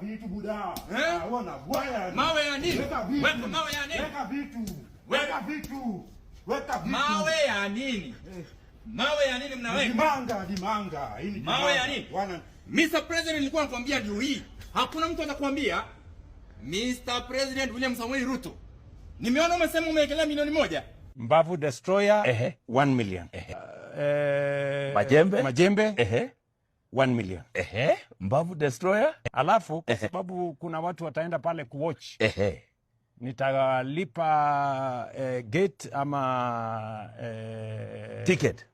vitu buda. Unaona bwaya. Mawe ya nini? Weka vitu. Weka mawe ya nini? Weka vitu. Weka vitu. Weka vitu. Mawe ya nini? Mawe ya nini mnaweka? Dimanga. Hii ni mawe ya nini? Mr. President, nilikuwa nakwambia ndio hii. Hakuna mtu atakwambia. Mr. President William Samoei Ruto. Nimeona umesema umewekelea milioni 1. Mbavu destroyer 1 million. Majembe 1 million. Mbavu destroyer. Alafu kwa sababu kuna watu wataenda pale kuwatch. Nitalipa gate ama ticket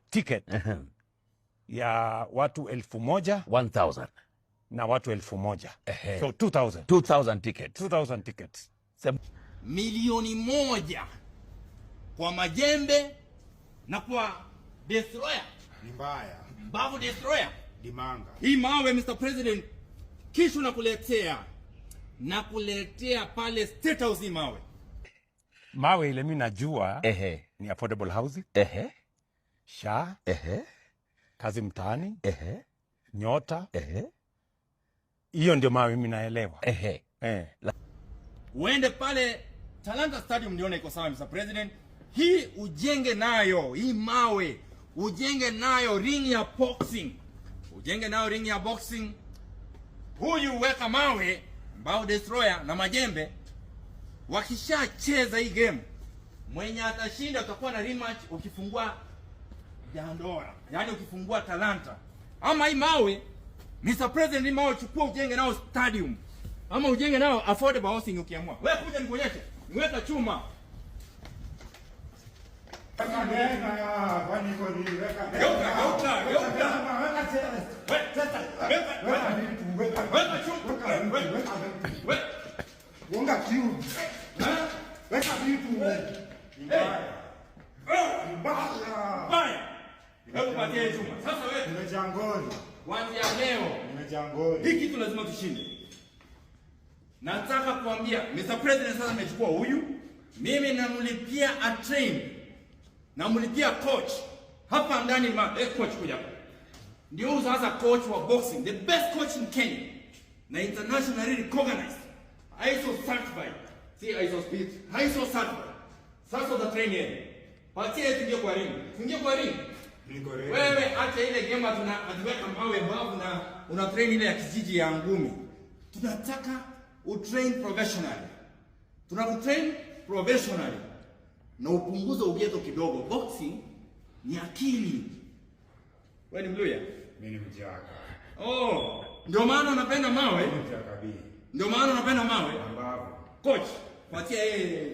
ya watu 1,000 na watu 1,000. So 2,000 tickets. 2,000 tickets. Milioni 1 kwa majembe na kwa destroyer. Ni mbaya. Mbavu destroyer. Dimanga. Hii mawe Mr. President, kisha nakuletea pale State House hii mawe. Mawe ile mimi najua ni affordable housing. SHA. Kazi mtaani. Nyota. Hiyo ndio mawe mimi naelewa. Uende pale Talanta Stadium nione iko sawa Mr. President. Hii ujenge nayo, hii mawe ujenge nayo ring ya boxing. Ujenge nayo ring ya boxing. Huyu weka mawe, mbao destroyer na majembe. Wakishacheza hii game, mwenye atashinda utakuwa na rematch ukifungua Dandora. Yaani ukifungua Talanta. Ama hii mawe Mr. President, hii mawe chukua ujenge nao stadium. Ama ujenge nao affordable housing ukiamua. Wewe kuja nikuonyeshe. Niweka chuma. Weka vitu. Sasa wewe Nimejangoni. kuanzia leo Nimejangoni. hii kitu lazima tushinde. Nataka kuambia Mr. President, sasa amechukua huyu, mimi namlipia a train, namlipia coach hapa ndani coach kuja hapa. Ndio sasa coach wa boxing, the best coach in Kenya, na internationally recognized, ISO certified. See ISO speed, ISO certified. Sasa the train yeye. Patia tuingie kwa ring. Tuingie kwa ring. Wewe acha ile game tunaweka mawe mbavu na una train ile ya kijiji ya ngumi. Tunataka utrain professionally. Tunakutrain professionally. Na upunguze ugeto kidogo. Boxing ni akili. Wewe ni Mluya? Mimi ni Mjaka. Oh, ndio maana unapenda mawe? Mjaka B. Ndio maana unapenda mawe? Mbavu. Coach, patia yeye.